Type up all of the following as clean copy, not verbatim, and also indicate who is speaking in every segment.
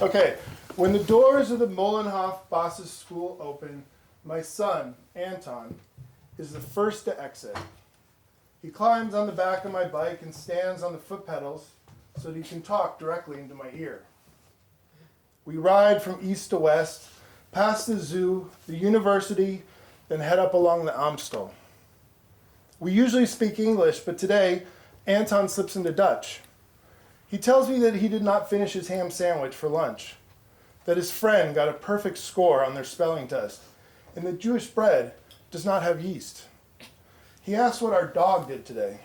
Speaker 1: Okay, when the doors of the Molenhof Basses School open, my son, Anton, is the first to exit. He climbs on the back of my bike and stands on the foot pedals so that he can talk directly into my ear. We ride from east to west, past the zoo, the university, then head up along the Amstel. We usually speak English, but today, Anton slips into Dutch. He tells me that he did not finish his ham sandwich for lunch, that his friend got a perfect score on their spelling test, and that Jewish bread does not have yeast. He asks what our dog did today,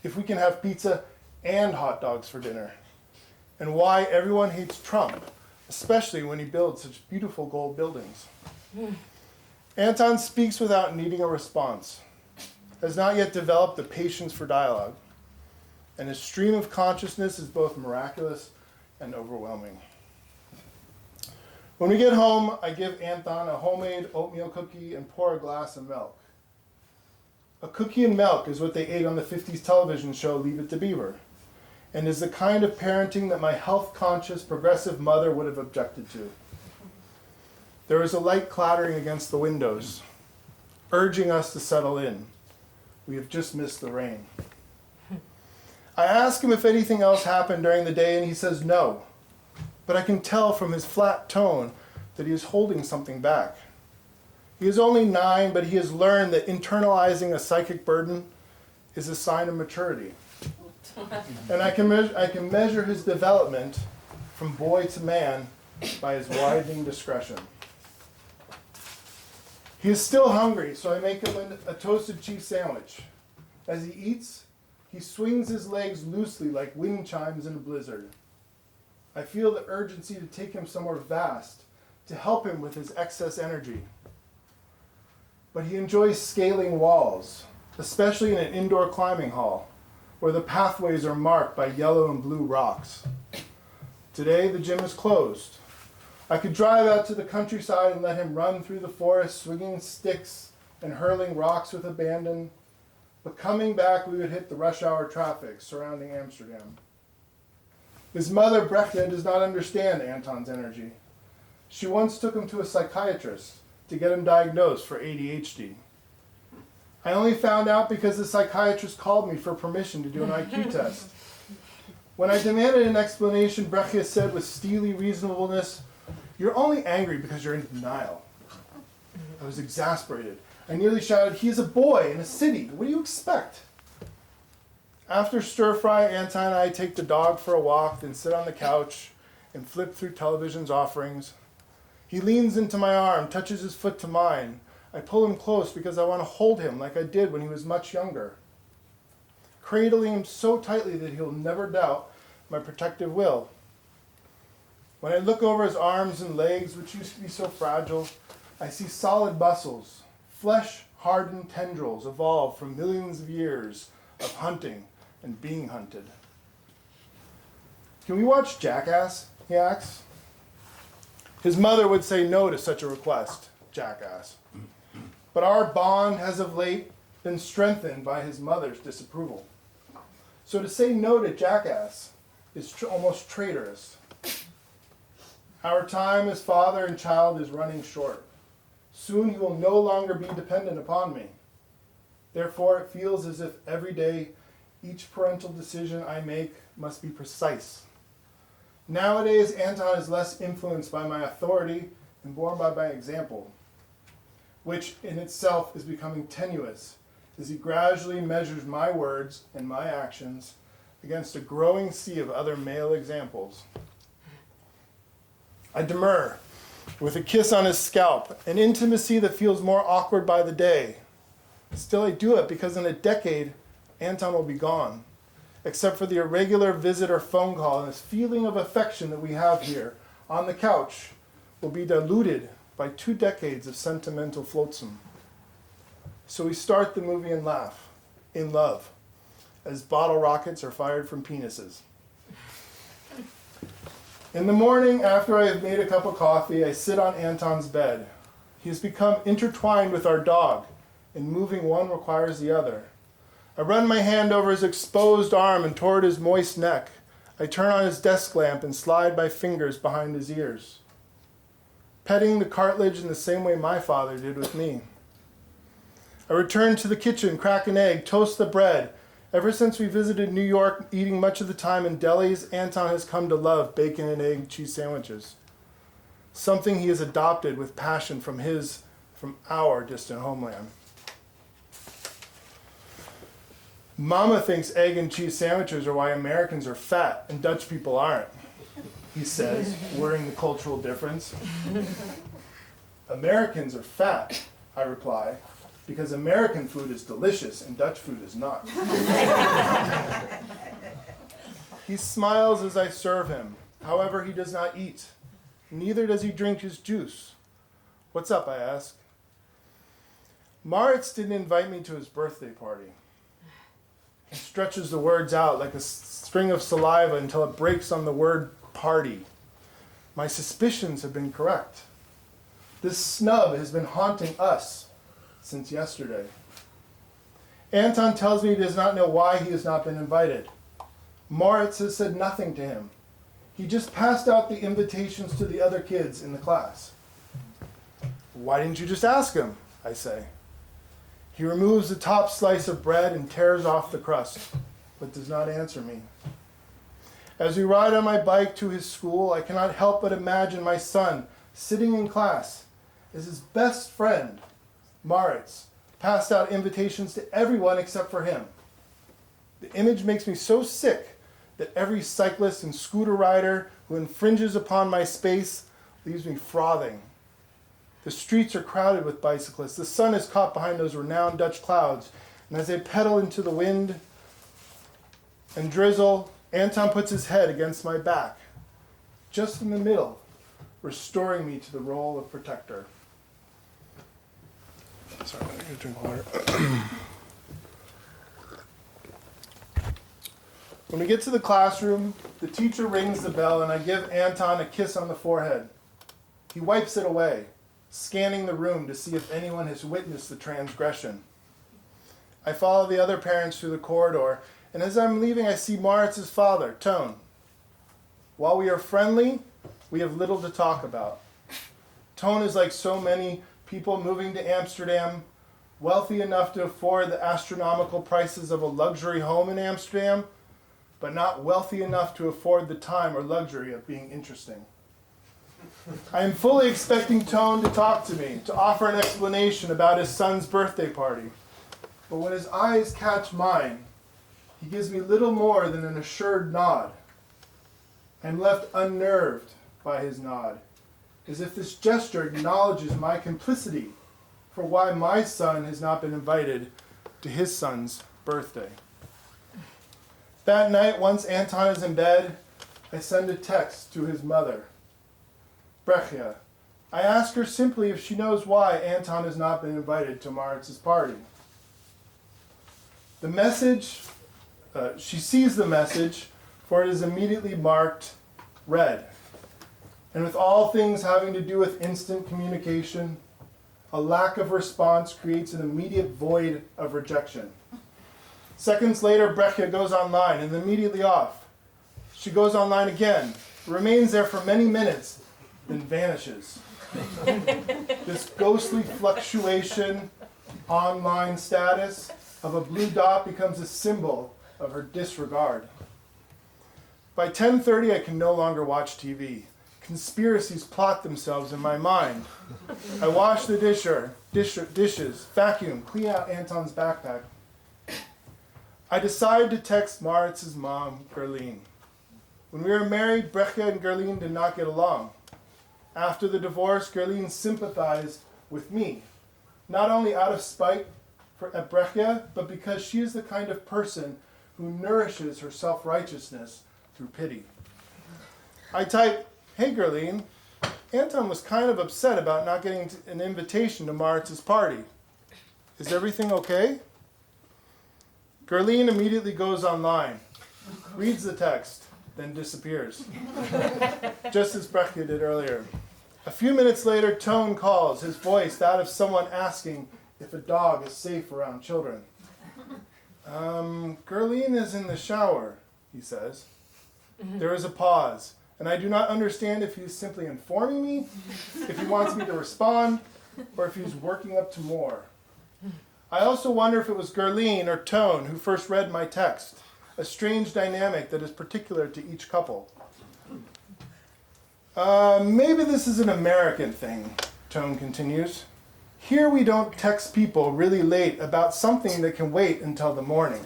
Speaker 1: if we can have pizza and hot dogs for dinner, and why everyone hates Trump, especially when he builds such beautiful gold buildings. Anton speaks without needing a response, has not yet developed the patience for dialogue, and his stream of consciousness is both miraculous and overwhelming. When we get home, I give Anton a homemade oatmeal cookie and pour a glass of milk. A cookie and milk is what they ate on the 50s television show Leave It to Beaver, and is the kind of parenting that my health-conscious, progressive mother would have objected to. There is a light clattering against the windows, urging us to settle in. We have just missed the rain. I ask him if anything else happened during the day, and he says no. But I can tell from his flat tone that he is holding something back. He is only 9, but he has learned that internalizing a psychic burden is a sign of maturity. And I can measure his development from boy to man by his widening discretion. He is still hungry, so I make him a toasted cheese sandwich. As he eats, he swings his legs loosely like wind chimes in a blizzard. I feel the urgency to take him somewhere vast, to help him with his excess energy. But he enjoys scaling walls, especially in an indoor climbing hall, where the pathways are marked by yellow and blue rocks. Today, the gym is closed. I could drive out to the countryside and let him run through the forest, swinging sticks and hurling rocks with abandon. But coming back, we would hit the rush hour traffic surrounding Amsterdam. His mother, Brechtje, does not understand Anton's energy. She once took him to a psychiatrist to get him diagnosed for ADHD. I only found out because the psychiatrist called me for permission to do an IQ test. When I demanded an explanation, Brechtje said with steely reasonableness, "You're only angry because you're in denial." I was exasperated. I nearly shouted, "He is a boy in a city. What do you expect?" After stir fry, Anton and I take the dog for a walk, then sit on the couch and flip through television's offerings. He leans into my arm, touches his foot to mine. I pull him close because I want to hold him like I did when he was much younger, cradling him so tightly that he'll never doubt my protective will. When I look over his arms and legs, which used to be so fragile, I see solid muscles, flesh-hardened tendrils evolved from millions of years of hunting and being hunted. "Can we watch Jackass?" he asks. His mother would say no to such a request, Jackass. But our bond has of late been strengthened by his mother's disapproval. So to say no to Jackass is almost traitorous. Our time as father and child is running short. Soon he will no longer be dependent upon me. Therefore, it feels as if every day, each parental decision I make must be precise. Nowadays, Anton is less influenced by my authority and more by my example, which in itself is becoming tenuous as he gradually measures my words and my actions against a growing sea of other male examples. I demur, with a kiss on his scalp, an intimacy that feels more awkward by the day. Still, I do it because in a decade, Anton will be gone, except for the irregular visit or phone call, and this feeling of affection that we have here on the couch will be diluted by 2 decades of sentimental flotsam. So we start the movie and laugh, in love, as bottle rockets are fired from penises. In the morning, after I have made a cup of coffee, I sit on Anton's bed. He has become intertwined with our dog, and moving one requires the other. I run my hand over his exposed arm and toward his moist neck. I turn on his desk lamp and slide my fingers behind his ears, petting the cartilage in the same way my father did with me. I return to the kitchen, crack an egg, toast the bread. Ever since we visited New York, eating much of the time in delis, Anton has come to love bacon and egg cheese sandwiches, something he has adopted with passion from our distant homeland. Mama thinks egg and cheese sandwiches are why Americans are fat and Dutch people aren't, he says, worrying the cultural difference. Americans are fat, I reply, because American food is delicious and Dutch food is not. He smiles as I serve him. However, he does not eat. Neither does he drink his juice. What's up, I ask. Maritz didn't invite me to his birthday party. He stretches the words out like a string of saliva until it breaks on the word party. My suspicions have been correct. This snub has been haunting us since yesterday. Anton tells me he does not know why he has not been invited. Moritz has said nothing to him. He just passed out the invitations to the other kids in the class. Why didn't you just ask him? I say. He removes the top slice of bread and tears off the crust, but does not answer me. As we ride on my bike to his school, I cannot help but imagine my son sitting in class as his best friend, Maritz, passed out invitations to everyone except for him. The image makes me so sick that every cyclist and scooter rider who infringes upon my space leaves me frothing. The streets are crowded with bicyclists. The sun is caught behind those renowned Dutch clouds. And as they pedal into the wind and drizzle, Anton puts his head against my back, just in the middle, restoring me to the role of protector. Sorry, I'm going to drink water. When we get to the classroom, the teacher rings the bell and I give Anton a kiss on the forehead. He wipes it away, scanning the room to see if anyone has witnessed the transgression. I follow the other parents through the corridor, and as I'm leaving, I see Maritz's father, Tone. While we are friendly, we have little to talk about. Tone is like so many people moving to Amsterdam, wealthy enough to afford the astronomical prices of a luxury home in Amsterdam, but not wealthy enough to afford the time or luxury of being interesting. I am fully expecting Tone to talk to me, to offer an explanation about his son's birthday party. But when his eyes catch mine, he gives me little more than an assured nod. I am left unnerved by his nod, as if this gesture acknowledges my complicity for why my son has not been invited to his son's birthday. That night, once Anton is in bed, I send a text to his mother, Brechia. I ask her simply if she knows why Anton has not been invited to Maritz's party. The message, she sees the message, for it is immediately marked read. And with all things having to do with instant communication, a lack of response creates an immediate void of rejection. Seconds later, Brechia goes online and immediately off. She goes online again, remains there for many minutes, then vanishes. This ghostly fluctuation, online status of a blue dot becomes a symbol of her disregard. By 10:30, I can no longer watch TV. Conspiracies plot themselves in my mind. I wash the dishes, vacuum, clean out Anton's backpack. I decide to text Maritz's mom, Gerline. When we were married, Brechia and Gerline did not get along. After the divorce, Gerline sympathized with me, not only out of spite at Brechia, but because she is the kind of person who nourishes her self-righteousness through pity. I type, "Hey Gerline, Anton was kind of upset about not getting an invitation to Maritz's party. Is everything okay?" Gerline immediately goes online, reads the text, then disappears, just as Brechia did earlier. A few minutes later, Tone calls, his voice that of someone asking if a dog is safe around children. Gerline is in the shower, he says. There is a pause, and I do not understand if he's simply informing me, if he wants me to respond, or if he's working up to more. I also wonder if it was Gerline or Tone who first read my text, a strange dynamic that is particular to each couple. Maybe this is an American thing, Tone continues. Here we don't text people really late about something that can wait until the morning.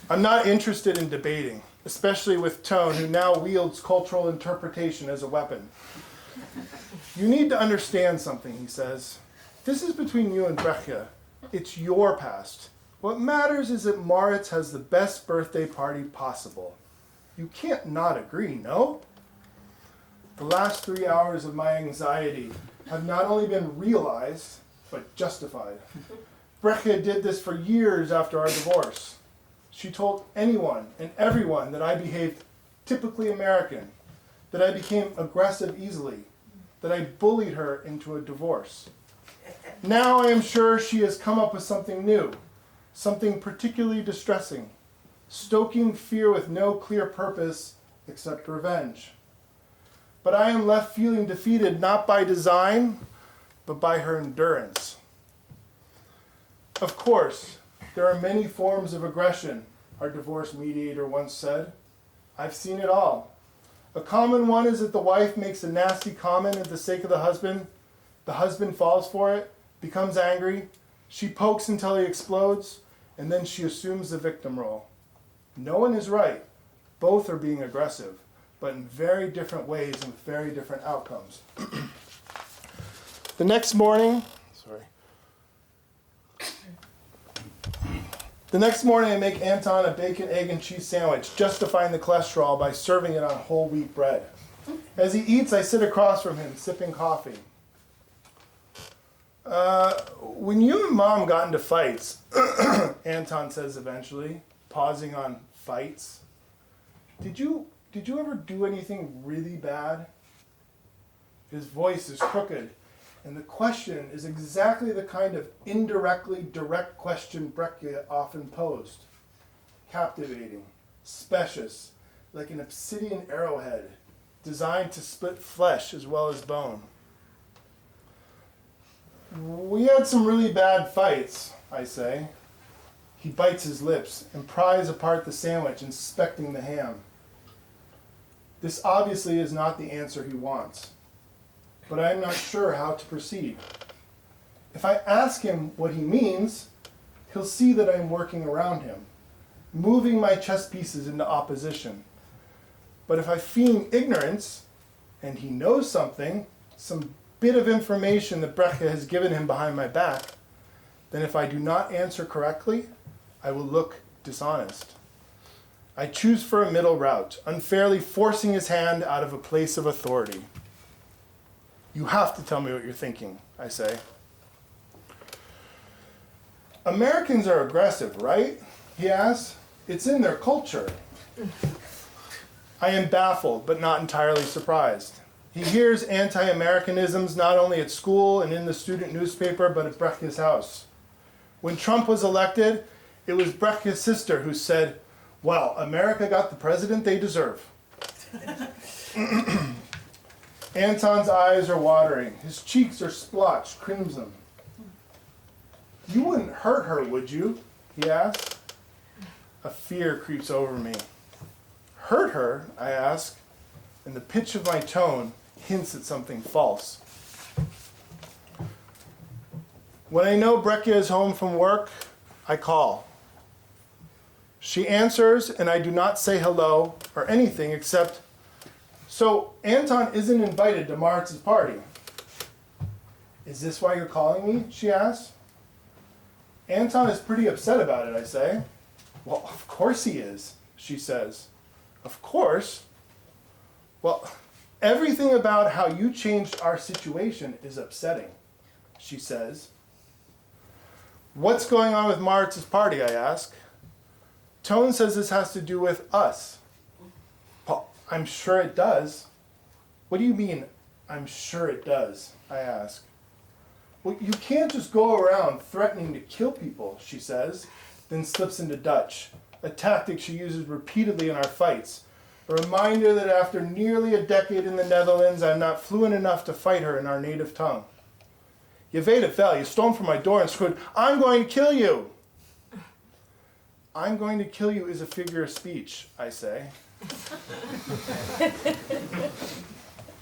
Speaker 1: I'm not interested in debating, especially with Tone, who now wields cultural interpretation as a weapon. You need to understand something, he says. This is between you and Brechtje. It's your past. What matters is that Maurits has the best birthday party possible. You can't not agree, no? The last 3 hours of my anxiety have not only been realized, but justified. Brechtje did this for years after our divorce. She told anyone and everyone that I behaved typically American, that I became aggressive easily, that I bullied her into a divorce. Now I am sure she has come up with something new, something particularly distressing, stoking fear with no clear purpose except revenge. But I am left feeling defeated not by design, but by her endurance. Of course, there are many forms of aggression, our divorce mediator once said. I've seen it all. A common one is that the wife makes a nasty comment at the sake of the husband falls for it, becomes angry, she pokes until he explodes, and then she assumes the victim role. No one is right. Both are being aggressive, but in very different ways and with very different outcomes. The next morning, I make Anton a bacon, egg, and cheese sandwich, justifying the cholesterol by serving it on whole wheat bread. As he eats, I sit across from him, sipping coffee. When you and Mom got into fights, Anton says eventually, pausing on fights, did you ever do anything really bad? His voice is crooked, and the question is exactly the kind of indirectly direct question Brechtje often posed. Captivating, specious, like an obsidian arrowhead, designed to split flesh as well as bone. We had some really bad fights, I say. He bites his lips and pries apart the sandwich, inspecting the ham. This obviously is not the answer he wants, but I am not sure how to proceed. If I ask him what he means, he'll see that I am working around him, moving my chess pieces into opposition. But if I feign ignorance, and he knows something, some bit of information that Brechtje has given him behind my back, then if I do not answer correctly, I will look dishonest. I choose for a middle route, unfairly forcing his hand out of a place of authority. You have to tell me what you're thinking, I say. Americans are aggressive, right? He asks. It's in their culture. I am baffled, but not entirely surprised. He hears anti-Americanisms not only at school and in the student newspaper, but at Brechtje's house. When Trump was elected, it was Brechtje's sister who said, "Well, America got the president they deserve." Anton's eyes are watering. His cheeks are splotched crimson. You wouldn't hurt her, would you? He asks. A fear creeps over me. Hurt her, I ask, and the pitch of my tone hints at something false. When I know Brechtje is home from work, I call. She answers, and I do not say hello or anything except, "So Anton isn't invited to Maurits's party." "Is this why you're calling me?" she asks. "Anton is pretty upset about it," I say. "Well, of course he is," she says. "Of course? Well, everything about how you changed our situation is upsetting," she says. "What's going on with Maurits's party?" I ask. Tone says this has to do with us. "Well, I'm sure it does." "What do you mean, I'm sure it does?" I ask. Well, you can't just go around threatening to kill people, she says, then slips into Dutch, a tactic she uses repeatedly in our fights. A reminder that after nearly a decade in the Netherlands, I'm not fluent enough to fight her in our native tongue. Je weet het wel, you stormed from my door and screamed, I'm going to kill you! I'm going to kill you is a figure of speech, I say.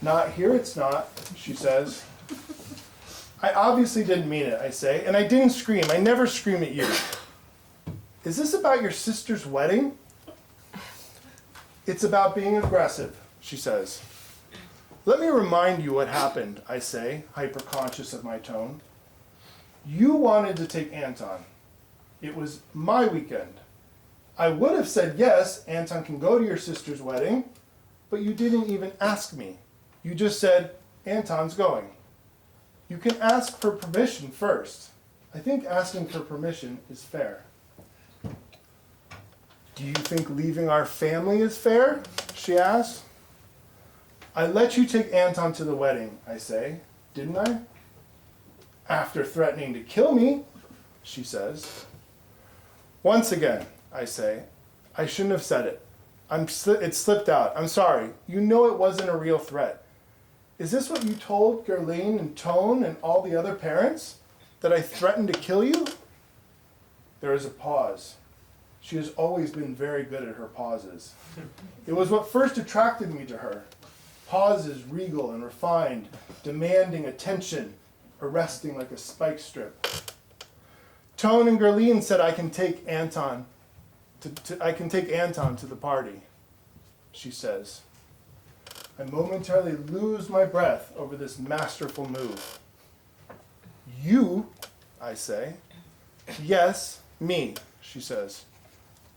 Speaker 1: Not here, it's not, she says. I obviously didn't mean it, I say, and I didn't scream. I never scream at you. Is this about your sister's wedding? It's about being aggressive, she says. Let me remind you what happened, I say, hyper-conscious of my tone. You wanted to take Anton. It was my weekend. I would have said yes, Anton can go to your sister's wedding, but you didn't even ask me. You just said, Anton's going. You can ask for permission first. I think asking for permission is fair. Do you think leaving our family is fair? She asks. I let you take Anton to the wedding, I say, didn't I? After threatening to kill me, she says. Once again, I say, I shouldn't have said it. It slipped out. I'm sorry. You know it wasn't a real threat. Is this what you told Gerlene and Tone and all the other parents? That I threatened to kill you? There is a pause. She has always been very good at her pauses. It was what first attracted me to her. Pauses regal and refined, demanding attention, arresting like a spike strip. Tone and Gerlene said I can take Anton to the party, she says. I momentarily lose my breath over this masterful move. You, I say. Yes, me, she says.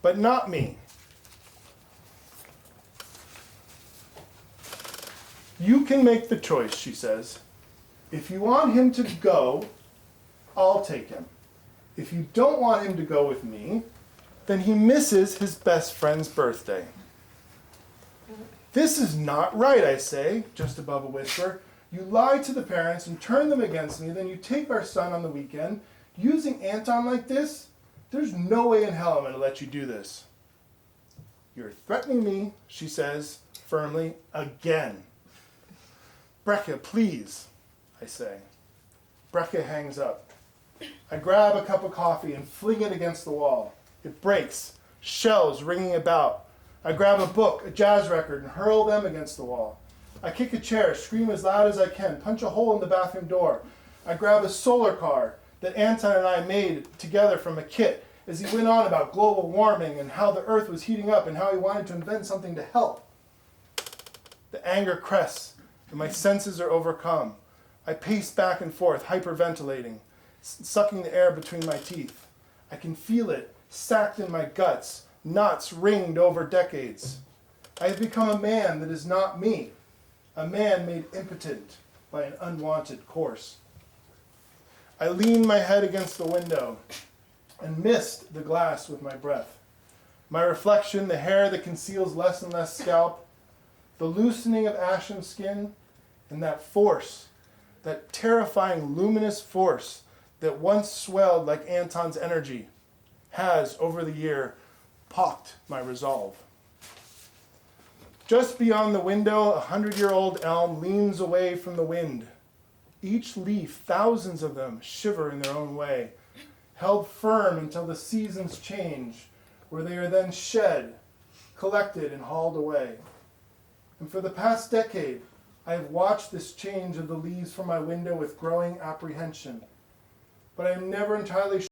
Speaker 1: But not me. You can make the choice, she says. If you want him to go, I'll take him. If you don't want him to go with me, then he misses his best friend's birthday. This is not right, I say, just above a whisper. You lie to the parents and turn them against me, then you take our son on the weekend. Using Anton like this? There's no way in hell I'm going to let you do this. You're threatening me, she says, firmly, again. Brecke, please, I say. Brecke hangs up. I grab a cup of coffee and fling it against the wall. It breaks, shells ringing about. I grab a book, a jazz record, and hurl them against the wall. I kick a chair, scream as loud as I can, punch a hole in the bathroom door. I grab a solar car that Anton and I made together from a kit as he went on about global warming and how the earth was heating up and how he wanted to invent something to help. The anger crests and my senses are overcome. I pace back and forth, hyperventilating, sucking the air between my teeth. I can feel it stacked in my guts, knots ringed over decades. I have become a man that is not me, a man made impotent by an unwanted course. I leaned my head against the window and missed the glass with my breath. My reflection, the hair that conceals less and less scalp, the loosening of ashen skin, and that force, that terrifying luminous force that once swelled like Anton's energy, has, over the year, pocked my resolve. Just beyond the window, 100-year-old elm leans away from the wind. Each leaf, thousands of them, shiver in their own way, held firm until the seasons change, where they are then shed, collected, and hauled away. And for the past decade, I have watched this change of the leaves from my window with growing apprehension. But I am never entirely